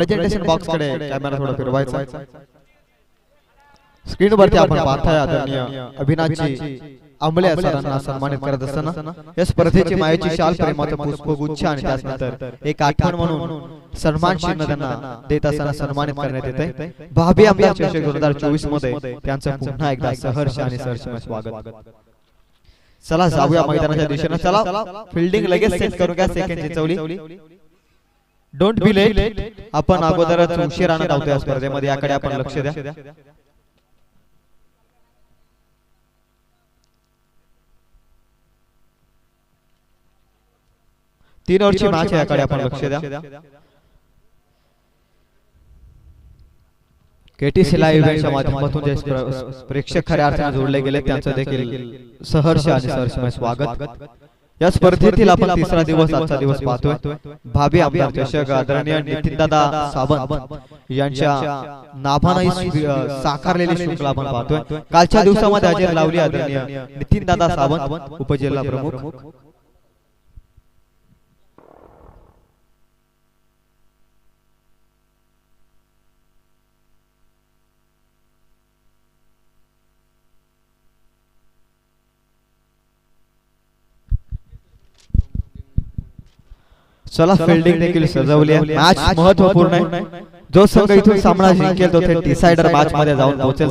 Presentation box कडे camera थोडा फिरवायचा। स्क्रीन वरती आपण पाहताय आदरणीय अभिनाथजी आंबळे सरांना सन्मानित करत असताना या स्पर्धेची मायेची शाल प्रेमाचं पुष्पगुच्छ आणि त्यानंतर एक आठवण म्हणून सन्मान चिन्ह त्यांना देत असताना सन्मानित करण्यात येते। भावी आमदार चषक 2024 मध्ये त्यांचं पुन्हा एकदा सहर्ष आणि सहर्षमय स्वागत। चला जाऊया मैदानाच्या दिशेने। चला फील्डिंग लगेच सेट करू घ्या। सेकंडची चवली डोंट बी लेट। आपण अगोदरच उशिराने धावतोय स्पर्धेमध्ये, याकडे आपण लक्ष द्या। 3 ओव्हरची मॅच आहे, याकडे आपण लक्ष द्या। केटीसी लाईव्ह इव्हेंटच्या माध्यमातून जे प्रेक्षक खऱ्या अर्थाने जोडले गेले त्यांचं देखील सहर्ष आणि सहर्षमय स्वागत। या स्पर्धेतील आपण तिसरा दिवस आजचा दिवस पाहतोय। भावी आमदार चषक आदरणीय नितीनदादा सावंत यांच्या नाभाने साकारलेली शृंखला आपण पाहतोय। कालच्या दिवसामध्ये हजेरी लावली आदरणीय नितीनदादा सावंत उपजिल्हा प्रमुख। चला फील्डिंग देखील सजवली आहे। मॅच महत्त्वपूर्ण आहे। जो संघ इथून सामना जिंकेल तो थेट डिसाइडर मॅच मध्ये जाऊन पोहोचेल।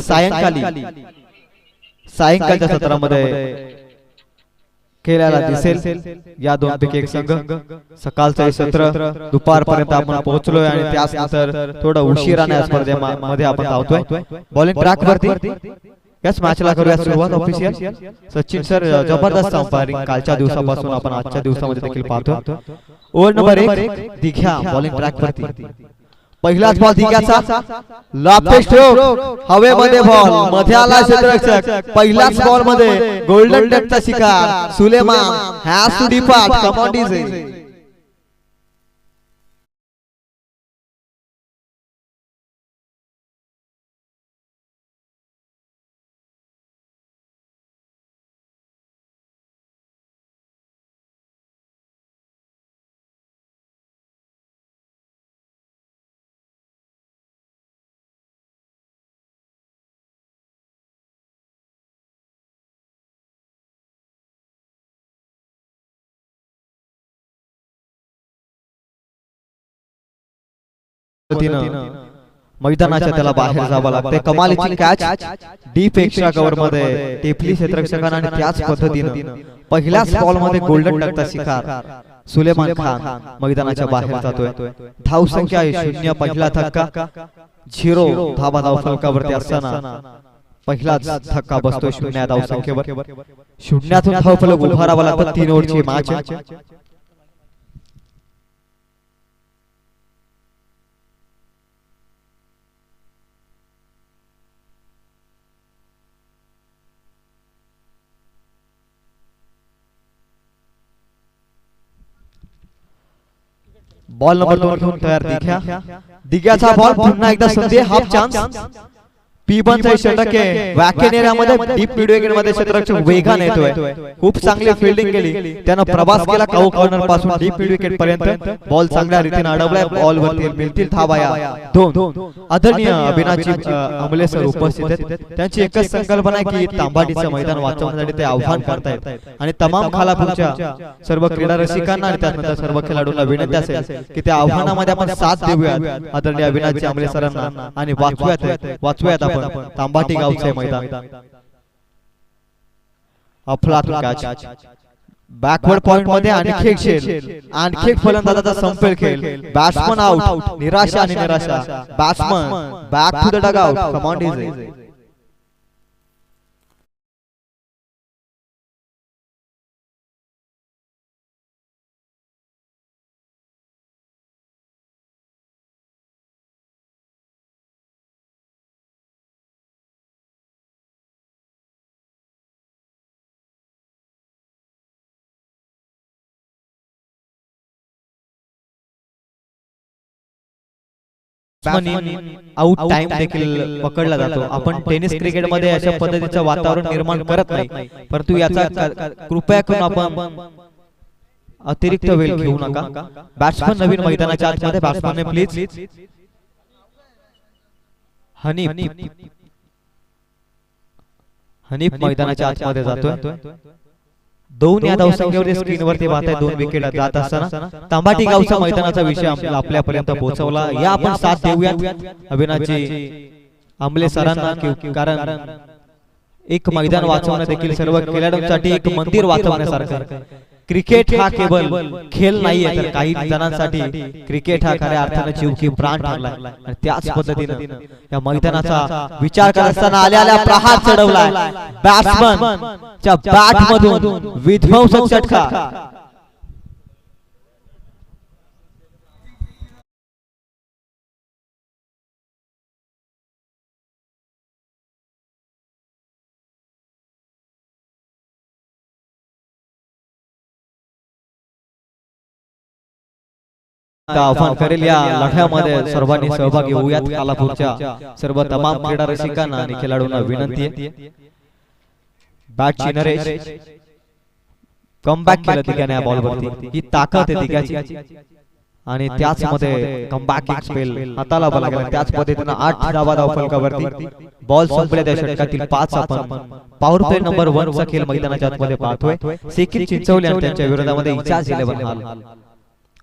सायंकाळच्या सत्रामध्ये खेळायला दिसेल या दोनपैकी एक संघ। सकाळचं सत्र दुपारपर्यंत आपण पोहोचलोय आणि त्यानंतर थोडा उशिराने या स्पर्धेमध्ये आपण धावतोय। बॉलिंग ट्रॅक वरती याच मॅचला करूया सुरुवात ऑफिशियल। सचिन सर जबरदस्त अंपायरिंग कालच्या दिवसापासून आपण आजच्या दिवसामध्ये देखील पाहतो। ओव्हर नंबर 1 दिघ्या बॉलिंग ट्रॅक वरती। पहिलाच बॉल दिघ्याचा लाफे स्ट्रोक हवेमध्ये बॉल मध्ये आला क्षेत्ररक्षक। पहिल्याच बॉल मध्ये गोल्डन डकचा शिकार Suleman has to depart. Come on DJ. मैदानाच्या त्याला बाहेर जावं लागते। कमालीची कॅच डीप एक्स्ट्रा कव्हर मध्ये टेपली क्षेत्ररक्षकांना आणि त्याच पद्धतीने पहिल्याच बॉल मध्ये गोल्डन डकचा शिकार सुलेमान खान मैदानाच्या बाहेर जातोय। धाव संख्या 0 पहिला धक्का 0 धावा धाव फलकावरती असताना पहिलाच धक्का बसतोय 0 धाव संख्येवर। 0तून धाव फलक उभारावा लागतो। 3 ओव्हरची मॅच आहे। बॉल नंबर 2 घेऊन तयार दिघ्याचा बॉल पुन्हा एकदा संधी हाफ चान्स। P1चा षटक आहे। वॅकेन एरियामध्ये डीप मिड विकेट मध्ये क्षेत्ररक्षक वेगाने येतोय। खूप चांगली फिल्डिंग केली त्यानं, प्रवास केला काऊ कॉर्नर पासून डीप मिड विकेट पर्यंत। बॉल चांगल्या रीतीने अडवलाय। बॉल वरती मिळतील धावा या 2। आदरणीय अभिनाथजी आंबळे सर उपस्थित आहेत। त्यांची एकच संकल्पना आहे की तांबाटीचं मैदान वाचवण्यासाठी ते आव्हान करतायत आणि तमाम खालापूरच्या सर्व क्रीडा रसिकांना आणि त्यानंतर सर्व खेळाडूंना विनंती असेल की त्या आव्हानामध्ये आपण साथ देऊयात आदरणीय अभिनाथजी आंबळे सरांना आणि वाचूयात आपण तांबाटी गावचे मैदान। अफलातून कॅच बॅकवर्ड पॉइंट मध्ये आणखी एक खेळ, आणखी एक फलंदाजाचा संपेल खेळ। बॅट्समन आउट, निराशा आणि निराशा। Batsman back to the dugout. Come on DJ. Out time देखील पकडला जातो। आपण टेनिस क्रिकेट मध्ये अशा पद्धतीचं वातावरण निर्माण करत नाही, परंतु याचा कृपया करून आपण अतिरिक्त वेळ घेऊ नका। बॅट्समन नवीन मैदानाच्या आतमध्ये बॅट्समनने प्लीज हनीफ हनीफ मैदानाच्या आतमध्ये जातोय. दोन या धावसंख्येवरती स्क्रीनवरती पाहताय 2 विकेट जात असताना तांबाटी गावचा मैदानाचा विषय आपल्यापर्यंत पोहोचवला. या आपण साथ देऊयात अभिनाथजी आंबले सरांना, कारण एक मैदान वाचवणं देखील सर्व खेळाडूंसाठी एक मंदिर वाचवण्यासारखं. क्रिकेट हा केवळ खेळ नाहीये, तर काही जणांसाठी क्रिकेट हा खऱ्या अर्थाने जीव की प्राण ठरलाय. आणि त्याच पद्धतीने या मैदानाचा विचार करत असताना आल्या प्रहार चढवलाय. बॅट्समनच्या बॅट मधून विध्वंसक षटकार. आव्हान करेल या लढ्यामध्ये सर्वांनी सहभागी होऊयात. कालापूरच्या सर्व तमाम क्रीडा रसिकांना आणि खेळाडूंना विनंती आहे. बॅटची नरेश कमबॅक केलं दिग्याने या बॉलवरती. ही ताकद आहे दिग्याची आणि त्याच मध्ये कमबॅक स्पेल हाताला बला गेला. त्याच पद्धतीने 8 धावा धावफलकावरती बॉल संपल्या. त्या षटकातील 5 आपण पॉवर प्ले नंबर 1 चा खेळ मैदानाच्या आतमध्ये पाहतोय. सेकिन चिंचवले आणि त्यांच्या विरोधामध्ये इजाज 11 हाल.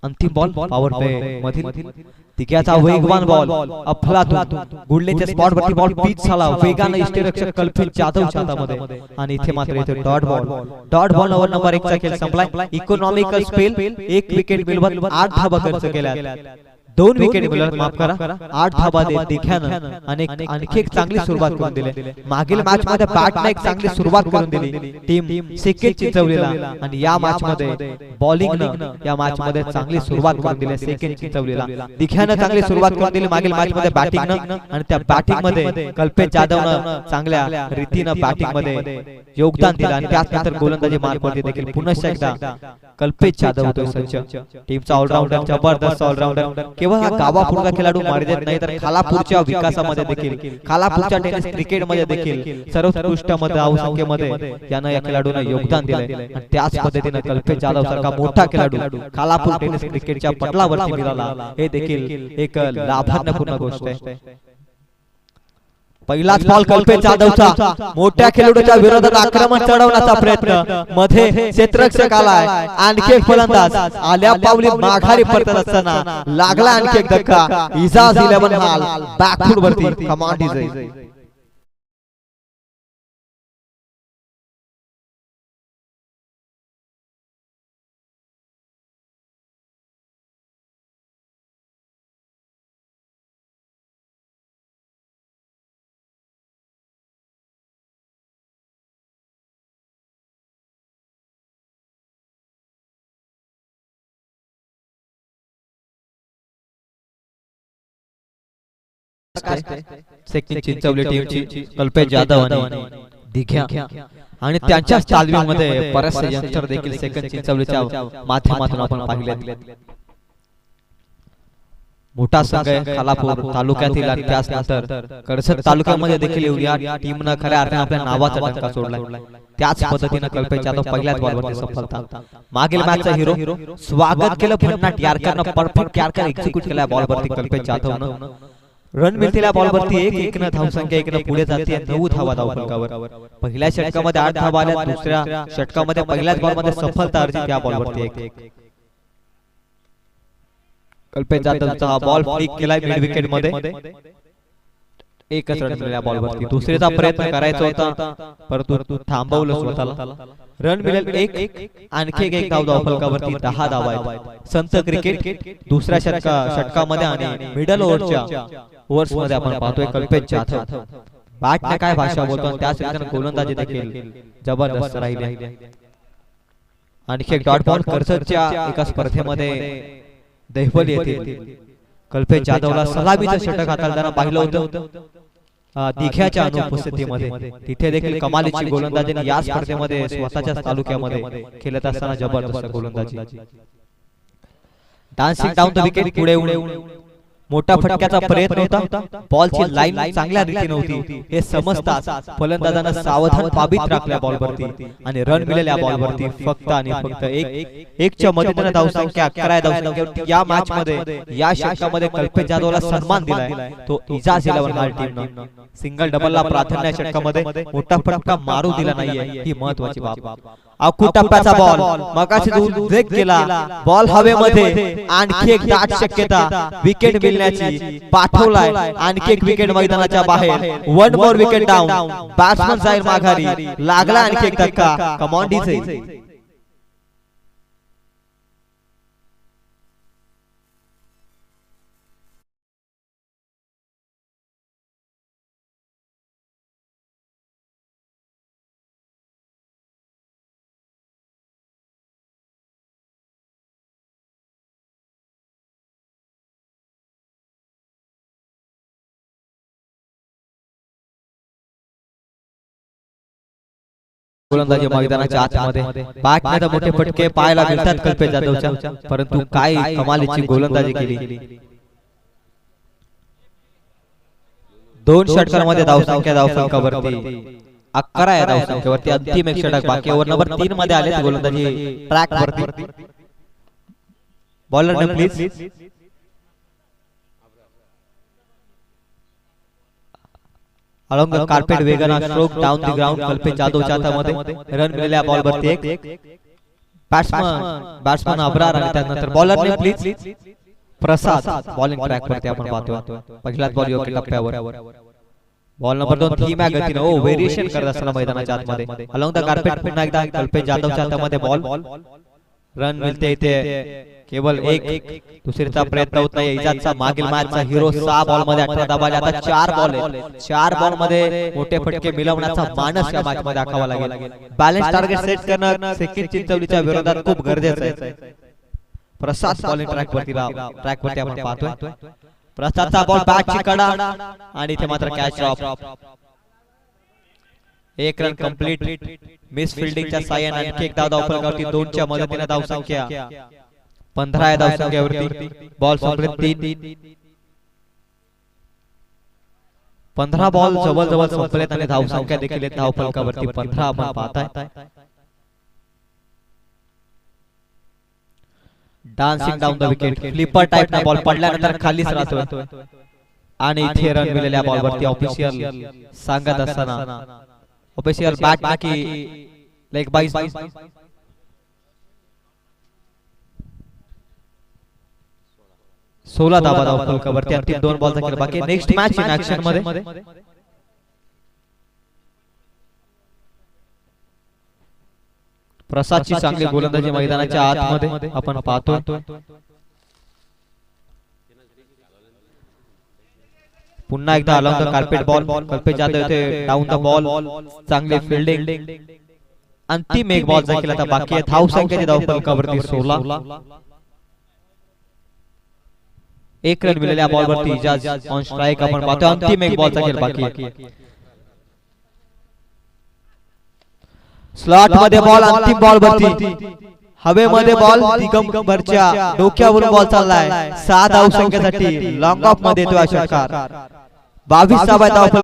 अंतिम बॉल पॉवर प्ले मधील तिक्याचा वेगवान बॉल अफलातून गुडलेच्या स्पॉट वरती बॉल पिच झाला. वेगाने यष्टिरक्षक कल्पेश जाधवच्या हातामध्ये आणि इथे मात्र इथे डॉट बॉल ओव्हर नंबर 1 चा खेळ संपलाय. इकॉनॉमिकल स्पेल 1 विकेट मिळवत 8 धावा खर्च केल्या. 2 विकेट मिळवत, माफ करा, 8 धावा दिघ्यानं आणखी एक चांगली सुरुवात करून दिली. मागील मॅच मध्ये बॅटने एक चांगली सुरुवात करून दिली टीम सेकेंड चिंचवलीला आणि या मॅच मध्ये बॉलिंगनं या मॅच मध्ये चांगली सुरुवात करून दिली. सेकेंड चिंचवलीला दिघ्यानं चांगली सुरुवात करून दिली मागील मॅच मध्ये बॅटिंगनं आणि त्या बॅटिंग मध्ये कल्पेश जाधवनं चांगल्या रीतीनं बॅटिंग मध्ये योगदान दिलं आणि त्यानंतर गोलंदाजी मार्कवरती देखील पुन्हा एकदा कल्पेश जाधव होतोय सज्ज. टीमचा ऑलराऊंडर, जबरदस्त ऑलराऊंडर. केवळ हा गावापूरचा खेळाडू मारिदेत नाही, तर खालापूरच्या विकासामध्ये देखील, खालापूरच्या टेनिस क्रिकेट मध्ये देखील सर्वोत्कृष्ट धावसंख्येमध्ये यानं या खेळाडूंना योगदान दिलंय. आणि त्याच पद्धतीने कल्पेश जाधव सारखा मोठा खेळाडू खालापूर टेनिस क्रिकेटच्या पटलावरती मिळाला, हे देखील एक लाभान्यपूर्ण गोष्ट आहे. पहिलाच बॉल कल्पेश जाधवचा मोठ्या खेळाडूच्या विरोधात आक्रमण चढवण्याचा प्रयत्न, मध्ये क्षेत्ररक्षक आलाय. आणखी एक फलंदाज आल्या पावली माघारी परतत असताना लागला आणखी एक धक्का. इजाज 11 हाल बॅकफुट वरती कमांड इजाज. सेकंड चिंचवली टीमची कल्पेश जाधव आणि दिघ्या आणि त्यांच्या तालमीमध्ये बरेचसे यंत्र देखील सेकंड चिंचवलीच्या माध्यमातून आपण पाहिले. मोठा संघ आहे खालापूर तालुक्यातील आणि त्यानंतर कर्जत तालुक्यामध्ये देखील या टीमनं खऱ्या अर्थाने आपल्या नावाचा टक्का सोडलाय. त्याच पद्धतीने कल्पेश जाधव पहिल्याच बॉलवरती सफलता. मागील मॅचचा हिरो स्वागत केलं भन्नाट यार्करनं, परफेक्ट यार्कर एक्झिक्यूट केला बॉलवरती कल्पेश जाधवनं. रन मिळतेल्या बॉलवरती 1-1 धावसंख्या 1 पुढे जाते. 9 धावा धावफलकावर. पहिल्या षटकामध्ये 8 धावा आल्या, दुसऱ्या षटकामध्ये पहिल्याच बॉलमध्ये सफलता अर्जित या बॉलवरती 1-1. कल्पेश जाधवचा हा बॉल फ्लिक केलाय मिड विकेट मध्ये. एकच रन मिळाल्या बॉलवरती. दुसरीचा प्रयत्न करायचा होता परंतु थांबवलं स्वतःला. रन मिळेल 1. आणखी एक धाव धावफलकावरती 10 धावा आहेत. संत क्रिकेट दुसऱ्या षटकामध्ये आणि मिडल ओव्हर्स मध्ये आपण पाहतोय कल्पेश जाधव बॅटने काय भाषा बोलतो, त्याच रीतीने गोलंदाजी देखील जबरदस्त राहिली. आणखी एक डॉट बॉल कर्जतच्या एका स्पर्धेमध्ये देहवली येथे कल्पेश जाधवला सलामीचं षटक हाताळताना पाहिलं होतं दिघ्याच्या अनुपस्थितीमध्ये. तिथे देखील कमालीची गोलंदाजी या स्पर्धेमध्ये स्वतःच्या तालुक्यामध्ये खेळत असताना जबरदस्त गोलंदाजी. डान्सिंग डाऊन द विकेट पुढे मोठा फटक्याचा प्रयत्न होता, बॉलची लाईन चांगल्या रीतीने होती हे समजताच फलंदाजांना सावधान बाबीत राखल्या बॉलवरती आणि रन मिळाल्या बॉलवरती फक्त आणि फक्त एकच्या मदतीने धावसंख्या 11 धावसंख्येवरती या मॅच मध्ये या षटकामध्ये कल्पेश जाधवला सन्मान दिलाय तो इजाज 11 टीमनं सिंगल डबलला प्राधान्य षटकामध्ये मोठा फटका मारू दिला नाहीये ही महत्त्वाची बाब आखू टप्प्याचा बॉल मगाशी ब्रेक केला बॉल हवेमध्ये आणखी एक दाट शक्यता विकेट मिळण्याची पाठवलाय आणखी एक विकेट मैदानाच्या बाहेर one more wicket down batsman जाईल माघारी लागला आणखी एक धक्का कम ऑन डीजे गोलंदाजी मैदानाच्या आतमध्ये बॅटमध्ये मोठे फटके पाहायला मिळतात कल्पेश जाधवच्या परंतु काय कमालीची गोलंदाजी केली दोन षटकांमध्ये धावसंख्यावरती 11 या धावसंख्येवरती अंतिम एक षटक बाकी ओव्हर नंबर 3 मध्ये आले गोलंदाजी ट्रॅक वरती बॉलर ने प्लीज along the carpet वेगाने stroke down the ground Kalpesh जाधवच्या हातामध्ये रन मिळाल्या बॉलवरती एक बॅट्समन अब्रार आणि त्यानंतर बॉलर ने प्लीज प्रसाद बॉलिंग ट्रॅक वरती आपण पाहतो पहिलाच बॉल योग्य टप्प्यावर बॉल नंबर 2 धीम्या गतीने ओ व्हेरिएशन करत असताना मैदानाच्या आतमध्ये along the carpet पुन्हा एकदा कल्पेश जाधवच्या हातामध्ये बॉल रन मिळते इथे केवळ एक दुसरीचा प्रयत्न होत नाही इजाजचा मागील मॅचचा हिरो 6 बॉल मध्ये 18 दाबाले आता 4 बॉल आहेत 4 बॉल मध्ये मोठे फटके मिळवण्याचा मानस या मॅच मध्ये दाखवावा लागेल बॅलन्स टार्गेट सेट करणं सेकंड चिंचवलीच्या विरोधात खूप गरजेचं आहे प्रसाद बॉलिंग ट्रॅक वरती आपण पाहतोय प्रसादचा बॉल बॅटची कडा आणि इथे मात्र कॅच ड्रॉप एक रन कंप्लीट मिस फिल्डिंगच्या साहाय्याने आणखी एक धाव फलकावरती 2 च्या मदतीने धाव संख्या 15 या धाव संख्येवरती बॉल संपले 3 15 बॉल जवळ संपलेत आणि धाव संख्या देखील धाव फलकावरती 15 आपण पाहताय dancing down the wicket flipper type ना बॉल पडल्यानंतर खालीच राहतोय आणि इथे रन मिळालेल्या बॉलवरती ऑफिशियल सांगत असताना ऑफिशियल बॅट की लेग बाईस 16 धावा धाव फलकावरती अंतिम 2 बॉलचा खेळ बाकी नेक्स्ट मॅच इन ऍक्शन मध्ये प्रसादची चांगली गोलंदाजी मैदानाच्या आतमध्ये आपण पाहतो पुन्हा एकदा along the carpet ball Kalpesh Jadhav येथे डाऊन द बॉल चांगली फिल्डिंग अंतिम एक बॉल देखील आता बाकी आहे धाव संख्येची धाव फलकावरती 16 एक रन मिळालेल्या बॉलवरती इजाज ऑन स्ट्राइक आपण पाहतो अंतिम एक बॉलचा खेळ बाकी आहे स्लॉट मध्ये बॉल अंतिम बॉल वरती हवेमध्ये बॉल दिगंबरच्या डोक्यावरून बॉल चाललाय 6 धाव संख्येसाठी लॉंग ऑफ मध्ये तो षटकार 22 धाव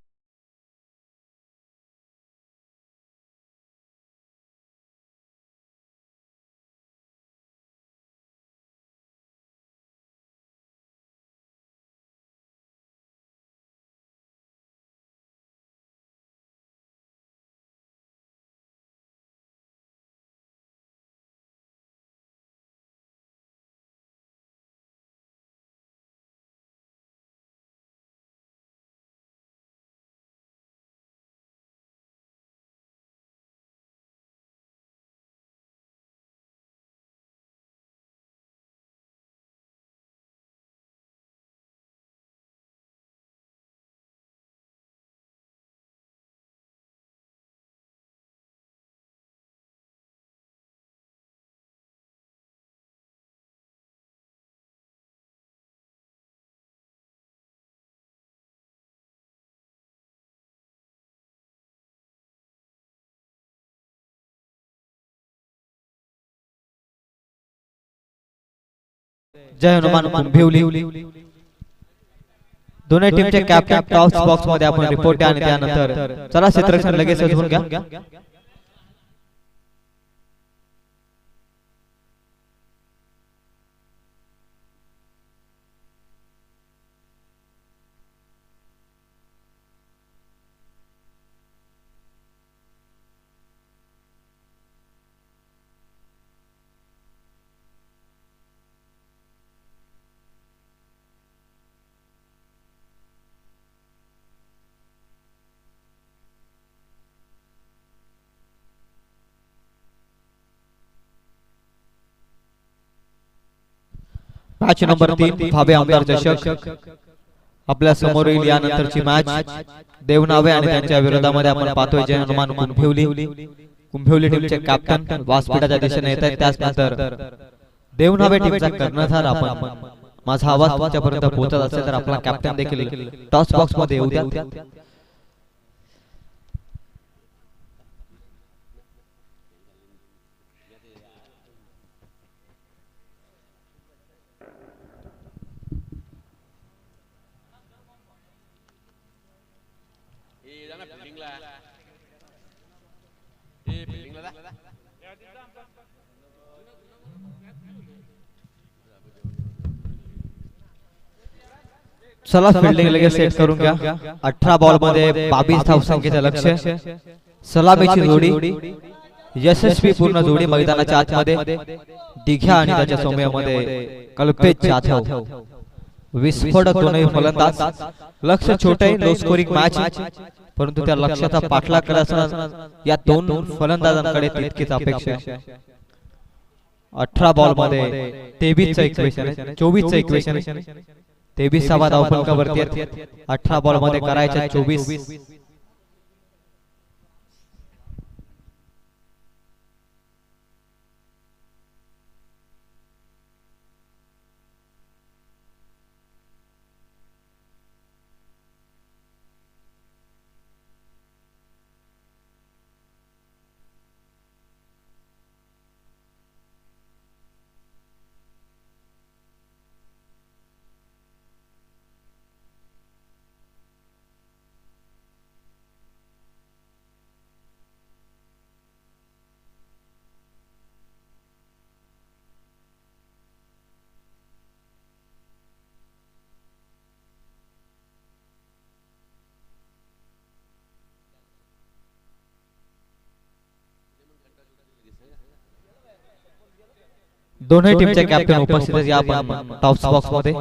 जय हनुमान कुंभिवली दोन्ही टीमचे कॅप्टन टॉस बॉक्स मध्ये आपण रिपोर्ट आणि त्यानंतर चला क्षेत्ररक्षण लगेच होऊन घ्या. मॅच नंबर 3 भावे आमदार चषक आपल्या समोर येईल. यानंतरची मॅच देवनावे आणि त्यांच्या विरोधामध्ये आपण पाहतोय जय हनुमान कुंभिवली टीमचे कॅप्टन वासपीठाच्या दिशेने येत आहेत. त्यानंतर देवनावे टीमचा कर्णधार आपण माझा आवाज तुमच्यापर्यंत पोहोचत असेल तर आपला कॅप्टन देखील टॉस बॉक्स मध्ये येऊ द्या. चला फिल्डिंग लगेच सेट करून घ्या. 18 बॉल मध्ये 22 धावसंख्येचे लक्ष्य. सलामीची जोडी यशस्वी पूर्ण जोडी मैदानाच्या आतमध्ये दिघ्या आणि त्याच्या सौम्यामध्ये कल्पेश जाधव. विस्फोटक दोन्ही फलंदाज. लक्ष्य छोटे लो स्कोरिंग मॅच परंतु त्या लक्ष्याचा पाठलाग करण्याचा या दोन फलंदाजांकडे तितकीच अपेक्षा. 18 बॉल मध्ये 23 चं इक्वेशन आहे, 24 चं इक्वेशन आहे. 23वा धावफलकावरती 18 बॉल मध्ये करायचे 24. दोन्ही टीमचे कॅप्टन उपस्थित आहेत. या टॉस बॉक्स मध्ये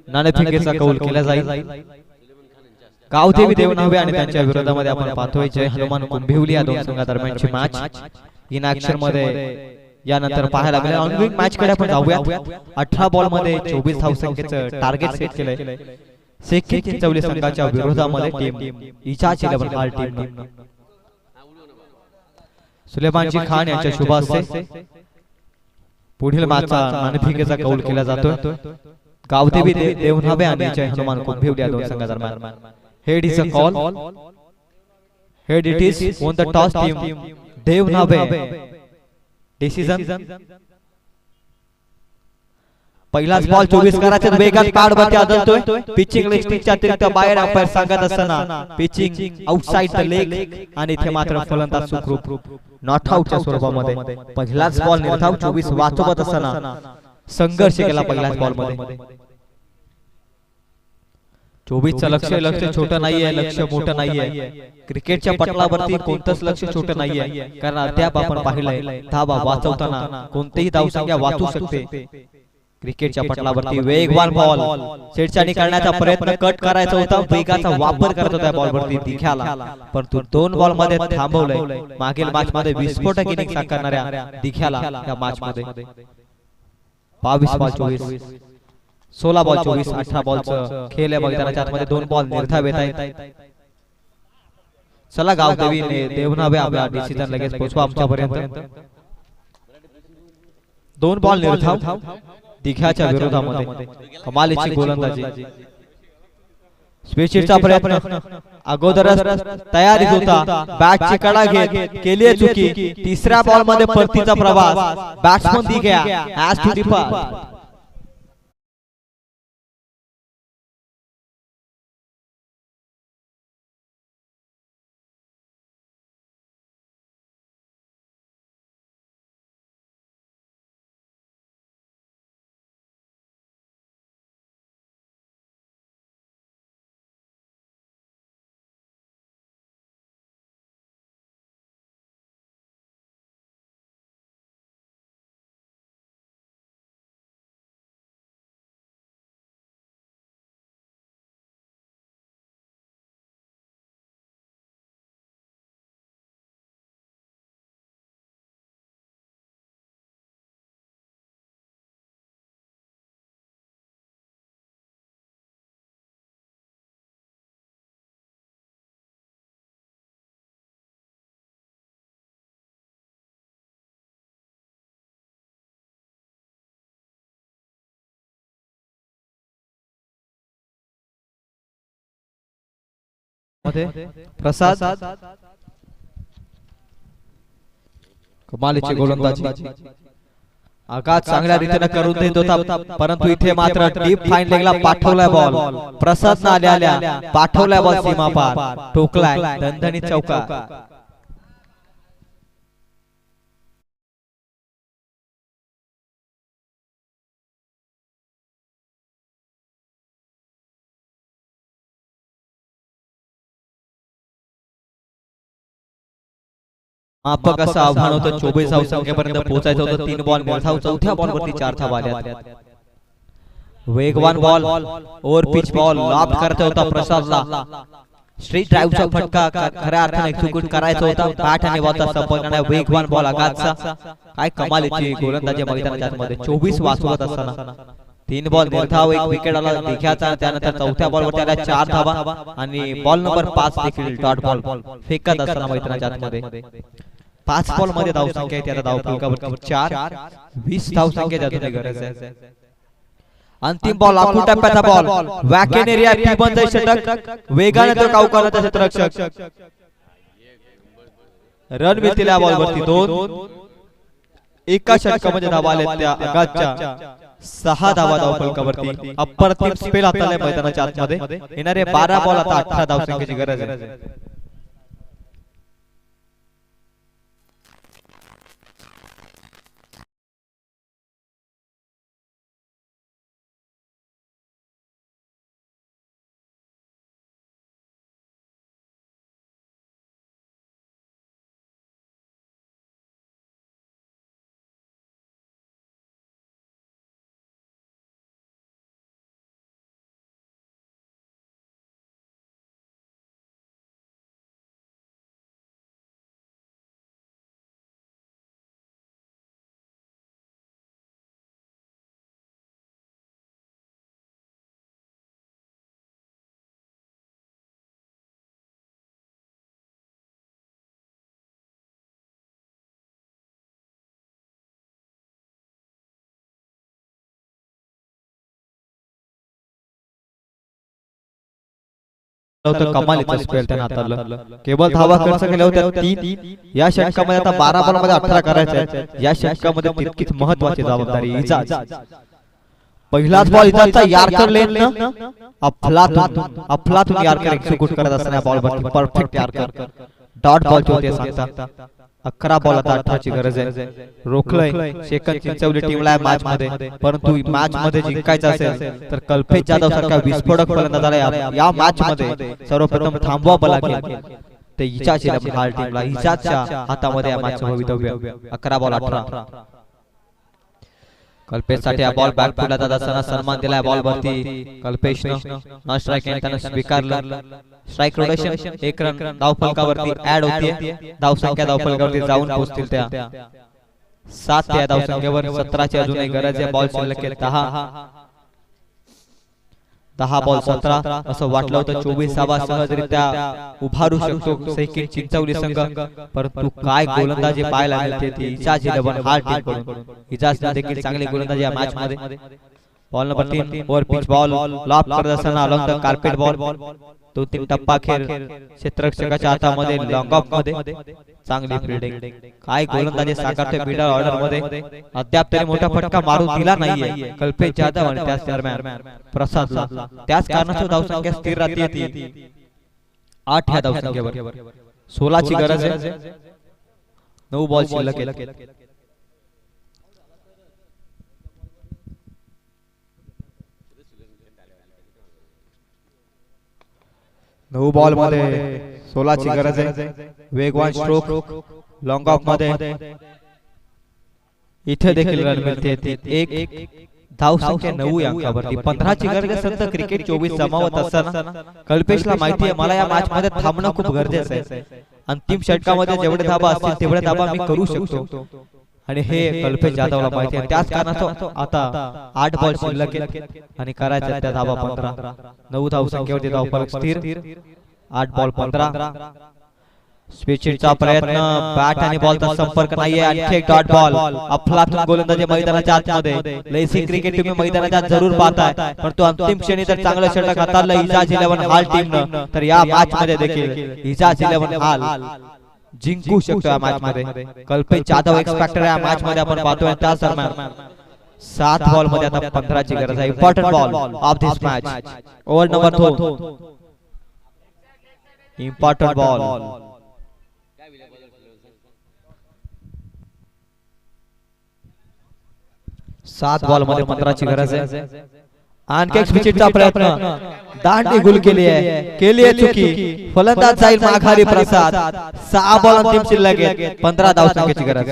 नाणेफेकीचा कौल केला जाईल. गावदेवी देवनावे आणि त्यांच्या विरोधामध्ये आपण पाहतोय जय हनुमान कुंभिवली या दोन संघादरम्यानची मॅच इन ऍक्शन मध्ये यानंतर पाहायला मिळेल. ऑनगोइंग मॅच कडे आपण जाऊया. 18 बॉल मध्ये 24 धावसंख्येचं टार्गेट सेट केलंय सेकी चिंचवली संघाच्या विरोधामध्ये टीम इजाज 11 हाल टीम सुलेमानजी खान यांच्या शुभ हस्ते पुढील मॅचचा नाणेफेकीचा कौल केला जातोय. गावदेवी देवनावे आणि जय हनुमान कुंभिवली या दोन संघादरम्यान. Head is a call. Head it is on the toss team देवनावे. डिसिजन. पहिलाच बॉल 24 करायचे वेगात पॅडवरती आदळतोय. पिचिंग लिस्टिंगच्या अतिरिक्त बाहेर अंपायर सांगत असताना पिचिंग आउटसाइड द लेग आणि इथे मात्र फलंदाज सुखरूप नॉट आउटच्या स्वरूपामध्ये पहिलाच बॉल निर्धाव 24 वाचवत असताना संघर्ष केला पहिल्याच बॉल मध्ये. 24 चं लक्ष्य छोटं नाहीये, लक्ष्य मोठं नाहीये. क्रिकेटच्या पटलावरती कोणतंच लक्ष्य छोटं नाहीये कारण अद्याप आपण पाहिलंय धावा वाचवताना कोणतेही धावसंख्या वाचू शकते. क्रिकेटच्या पटलावरती वेगवान बॉल छेडछाडी करण्याचा प्रयत्न कट करायचा होता, वेगाचा वापर करत होता बॉलवरती दिघ्याला, परंतु 2 बॉल मध्ये थांबवलंय. मागील मॅच मध्ये विस्फोटक इनिंग साकारणाऱ्या दिघ्याला या मॅच मध्ये 22 बॉल 24, 16 बॉल 24, 18 बॉलचं खेळ आहे मैदानाच्या आतमध्ये. 2 बॉल निर्धाव येत आहेत. चला गावदेवी देवनावे आपला डिसिजन लगेच पोहोचवा आमच्यापर्यंत. 2 बॉल निर्धाव दिघ्याच्या विरोधामध्ये कमालीची गोलंदाजी. स्पेशलचा प्रयत्न अगोदरच तयारीत होता, बॅटची कडा घेत केली चुकी. तिसऱ्या बॉल मध्ये परतीचा प्रवास. Batsman Dighya has to depart. Prasad कमालीची गोलंदाजी आघात चांगल्या रीतीने करून देत होता, परंतु इथे मात्र डीप फाईन लेगला पाठवलाय बॉल. प्रसाद न आल्या पाठवलाय बॉल सीमा पार, ठोकलाय दणदणीत चौका. मापक असं आव्हान होतं 24 धाव संख्येपर्यंत पोहोचायचं होतं. 3 बॉल धाव, चौथ्या बॉलवरती 4 धावा आल्या. वेगवान ball over pitch ball lobe करता होता प्रसादला. स्ट्रेट ड्राइव्हचा फटका खऱ्या अर्थाने एक्झिक्यूट करायचा होता. बॅट आणि बॉलचा संपर्क, वेगवान बॉल आघातचा. काय कमालीची गोलंदाजी मैदानाच्या मध्ये 24 वाचवत असताना 3 बॉल निर्धाव, 1 विकेट आला दिघ्याचा. त्यानंतर चौथ्या बॉलवरती आल्या 4 धावा आणि बॉल नंबर 5 देखील डॉट बॉल फेकत असताना मैदानाच्या मध्ये 5 बॉल मध्ये धाव संख्या आहे. त्या धाव फलकावरती 4, 20 धाव संख्या त्यातून गरज आहे. अंतिम बॉल आखून टप्प्याचा बॉल, वॅकेन एरिया पीबनचा षटक, वेगाने तो कावकारचा क्षेत्ररक्षक. रन मिळतील या बॉलवरती 2. एका षटकामध्ये धावा आल्या त्या आघातच्या. 6 धावा धाव फलकावरती. अप्रतिम स्पेल हाताळलाय मैदानाच्या आतमध्ये. येणारे 12 बॉल आता 18 धाव संख्येची गरज आहे. कमालीचा स्पेल त्याने हाताळलं. केवळ धावा खर्च केल्या होत्या 3. या षटकामध्ये आता 12 बॉल मध्ये 18 करायचे. या षटकामध्ये तितकीच महत्त्वाची जबाबदारी इजाज. पहिलाच बॉल इजाजचा यार्कर लेन अफलातून यार्कर एक्झिक्यूट करत असताना बॉलवरती परफेक्ट यार्कर डॉट बॉल होते सांगता. 11 बॉल आता 18 ची गरज आहे. रोखलय शेखर चिंचवली टीमला मॅच मध्ये, परंतु मॅच मध्ये जिंकायचं असेल तर कल्पेश जाधव सारखा विस्फोटक फलंदाज आला या मॅच मध्ये सर्वप्रथम थांबवावं लागेल. ते इजाज हाल टीमला इजाजच्या हातामध्ये या मॅचचं भवितव्य. 11 बॉल 18. कल्पेश साठी बॉल बॅकफुटला जात असताना सन्मान दिलाय बॉलवरती. कल्पेशनं नॉन स्ट्राइक त्याने स्वीकारलं. स्ट्राइक रोटेशन 1 रन धाव फलकावरती ऍड होतीये. धाव संख्या धाव फलकावरती जाऊन पोहोचतील त्या 7 त्या धाव संख्येवर. 17 ची अजूनही गरज आहे. बॉल शिल्लक 10 बॉल 17 असं वाटलं होतं. 24 धावा सहजरित्या उभारू शकतो सैकिन चिंचवली संघ, परंतु काय गोलंदाजी पाहायला मिळते ती इजाज 11 हा टीम कडून. इजाजने देखील चांगली गोलंदाजी या मॅच मध्ये. Ball number 3 over pitch ball lobe करत असताना अलॉंग द कार्पेट बॉल. 2-3 टप्पा खेळ क्षेत्ररक्षकाच्या हातामध्ये लॉंग ऑफ मध्ये. चांगली फिल्डिंग. काय गोलंदाजी साकारतोय मिडल ऑर्डर मध्ये. अद्याप तरी मोठा फटका मारू दिला नाहीये कल्पेश जाधव आणि त्याच दरम्यान प्रसादला. त्याच कारणास्तव धाव संख्या स्थिर राहते ती 8 ह्या धाव संख्येवर. 16 ची गरज आहे. 9 बॉल शिल्लक आहेत. 9 बॉल मध्ये 16 ची गरज आहे. वेगवान स्ट्रोक लॉंग ऑफ मध्ये. इथे देखील रन मिळते. 1 धाव संख्या 9 या अंकावरती. 15 ची गरज आहे. क्रिकेट 24 जमावत असताना कल्पेशला माहिती आहे मला या मॅच मध्ये थांबणं खूप गरजेचं आहे. अंतिम षटकामध्ये जेवढे धावा असतील तेवढे धावा मी करू शकतो आणि हे कल्पेश जाधवला माहिती आहे. त्याच कारणास्तव आता 8 बॉल शिल्लक आहेत आणि करायचं त्या धावा 15. 9 धाव संख्येवरती धाव फलक स्थिर. 8 बॉल 15. स्विचिंगचा प्रयत्न, बॅट आणि बॉलचा संपर्क नाहीये. आणखी एक डॉट बॉल. अफलातून गोलंदाजी मैदानाच्या आतमध्ये. लेसी क्रिकेट तुम्ही मैदानाच्या आत जरूर पाहताय, परंतु अंतिम क्षणी जर चांगलं षटक हाताळलं इजाज 11 हाल टीमनं, तर या मॅच मध्ये देखील इजाज 11 हाल जिंकू शकतो या मॅच मध्ये. कल्पेश जाधव एक्स फॅक्टर या मॅच मध्ये आपण पाहतोय. त्या दरम्यान 7 बॉल मध्ये आता 15 ची गरज आहे. Important ball of this match. Over number 2. Important ball. 7 ball मध्ये 15 ची गरज आहे. आणखी एक स्विचिंगचा प्रयत्न, दांडी गुल केली आहे चुकी. फलंदाज जाईल माघारी प्रसाद. 6 बॉल अंतिम शिल्लक आहेत. 15 धावसंख्येची गरज.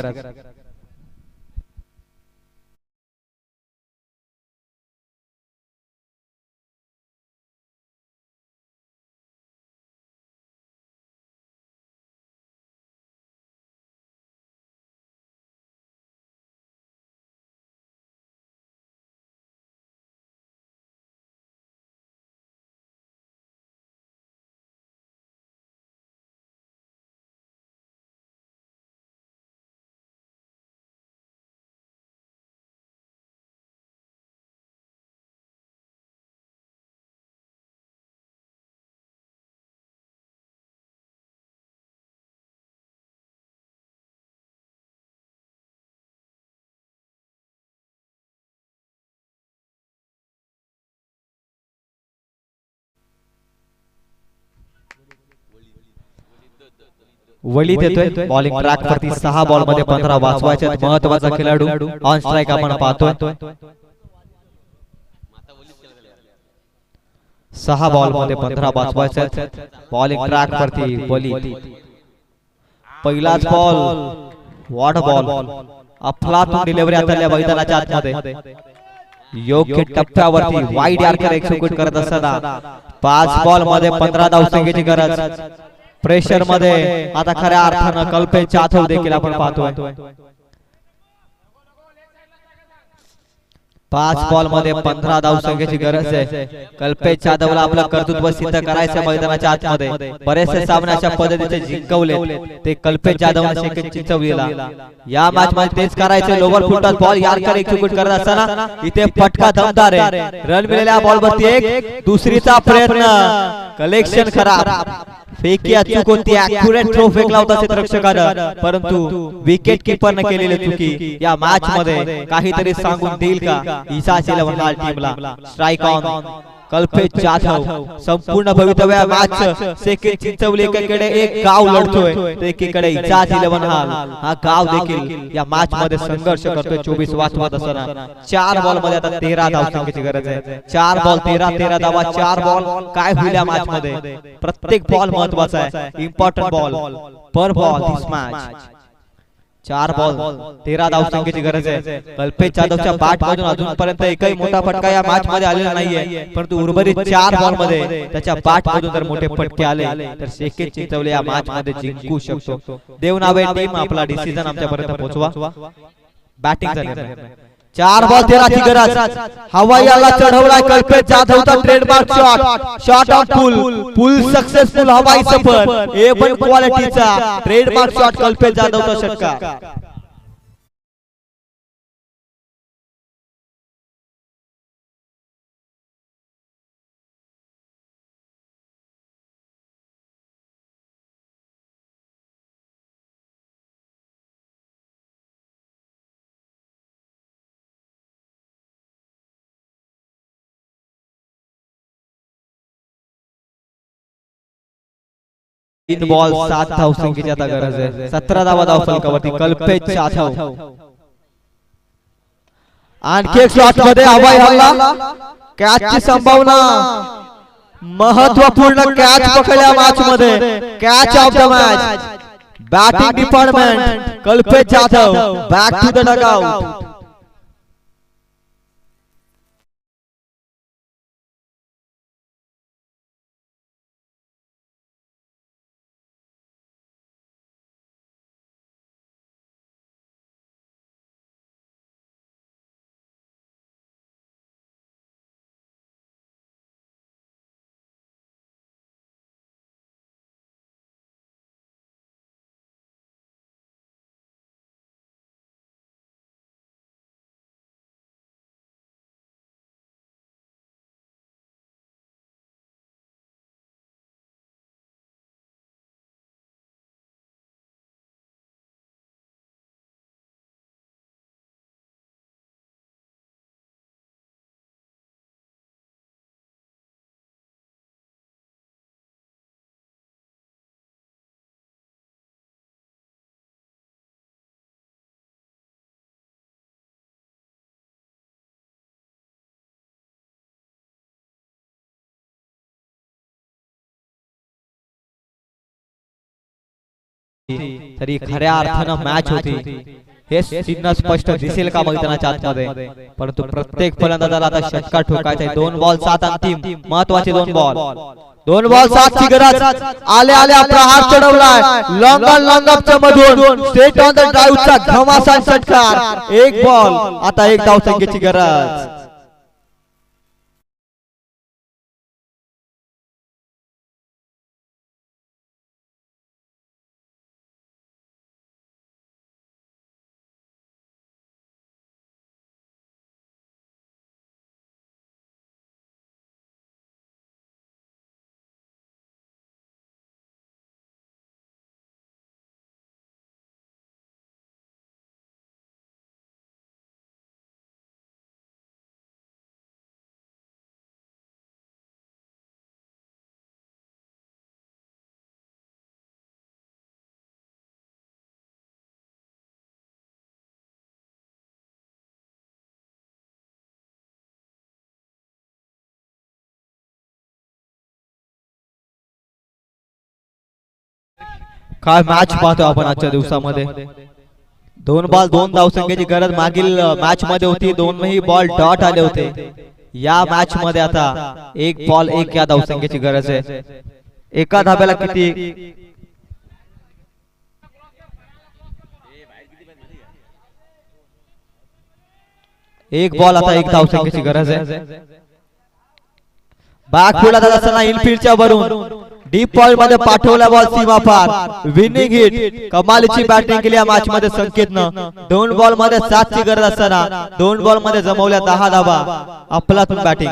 वली देतोय बॉलिंग ट्रॅक वरती. 6 बॉल मध्ये 15 वाचवायचे. महत्त्वाचा खेळाडू ऑन स्ट्राइक आपण पाहतोय. 6 बॉल मध्ये 15 वाचवायचे. बॉलिंग ट्रॅक वरती वली. पहिलाच बॉल. What ball. अफलातून डिलिव्हरी आता मैदानाच्या आतमध्ये. योग्य टप्प्यावरती वाईड यार्कर एक्झिक्यूट करत असताना 5 बॉल मध्ये 15 धावसंख्येची गरज. प्रेशर मध्ये आता खऱ्या अर्थानं कल्पेश जाधव देखील आपण पाहतोय. 5 बॉल मध्ये 15 धावसंख्येची गरज आहे. कल्पेश जाधवला आपलं कर्तृत्व सिद्ध करायचं मैदानाच्या आतमध्ये. बरेचसे सामने अशा पद्धतीचे जिंकवले ते कल्पेश जाधवने शेकत चिंचवलीला. या मॅच मध्ये तेच करायचे. लोवर फुटत बॉल यार्कर एक्झिक्यूट करत असताना इथे फटका दमदार आहे. रन मिळालेल्या बॉल वरती एक. दुसरीचा प्रयत्न, कलेक्शन खराब. फेकी अचूक होती. ॲक्युरेट थ्रो फेकला होता क्षेत्ररक्षकानं, परंतु विकेट कीपरने केलेली चुकी या मॅच मध्ये काहीतरी सांगून देईल का इजाज 11 हाल टीमला. Strike on Kalpesh Jadhav. संपूर्ण भवितव्य मॅच सेकंड चिंचवली एकीकडे एक गाव लढतोय, तर एकीकडे इजाज 11 हाल हा गाव देखील या मॅच मध्ये संघर्ष करतोय. 24 वाचवत असताना 4 बॉल मध्ये आता 13 धावसंख्येची गरज आहे. 4 बॉल 13 धावा. 4 बॉल काय होईल या मॅच मध्ये. प्रत्येक बॉल महत्वाचा आहे. इम्पॉर्टंट बॉल पर बॉल दिस मॅच. 4 बॉल 13 धावसंख्येची गरज आहे. कल्पेश जाधवच्या बॅट मधून अजूनपर्यंत एकही मोठा फटका या मॅच मध्ये आलेला नाहीये, परंतु उर्वरित 4 बॉल मध्ये त्याच्या बॅट मधून जर मोठे फटके आले तर शेकेट चिंचवले या मॅच मध्ये जिंकू शकतो. देवनावे टीम आपला डिसिजन आमच्यापर्यंत पोहोचवा. बॅटिंग झाली. 4 बॉल 13 ची गरज. हवाईला चढवलाय कल्पेश जाधवचा trademark shot. Shot off pull successful. हवाई सफर A1 क्वालिटीचा ट्रेडमार्क शॉट कल्पेश जाधवचा षटकार. तीन बॉल 7 धावसंख्येची आता गरज आहे. 17 धावा धावसंख्येवरती कल्पेश जाधव. आणखी एक शॉट मध्ये हवाई हल्ला. कॅचची संभावना. महत्वपूर्ण कॅच पकडल्या मॅच मध्ये. Catch of the match. Batting department Kalpesh Jadhav back to the dugout. तरी खऱ्या अर्थानं मॅच होती हे चिन्ह स्पष्ट दिसेल का मैदानाच्या आतमध्ये, परंतु प्रत्येक फलंदाजाला आता षटकार ठोकायचा आहे। 2 बॉल 7 अंतिम महत्वाचे 2 बॉल 7 ची गरज आले प्रहार चढवलाय लॉंग अपच्या मधून स्ट्रेट ऑन द ड्राइव्हचा घमासान षटकार 1 बॉल आता 1 धावसंख्येची गरज। काय मॅच पाहतो आपण आजच्या दिवसामध्ये। 2 बॉल 2 धावसंख्येची गरज मागील मॅच मध्ये होती, दोनही बॉल डॉट आले होते। या मॅच मध्ये आता 1 बॉल 1 या धावसंख्येची गरज आहे। एका धाब्याला किती 1 बॉल आता 1 धावसंख्येची गरज आहे। बॅकफुल आता असताना इनफील्डच्या वरून डीप बॉल मध्ये पाठवला बॉल सीमा पार विनिंग हिट कमालीची बॅटिंग केली या मॅच मध्ये संकेतनं। 2 बॉल मध्ये 7 ची गरज असताना 2 बॉल मध्ये जमवल्या 10 धावा अफलातून बॅटिंग।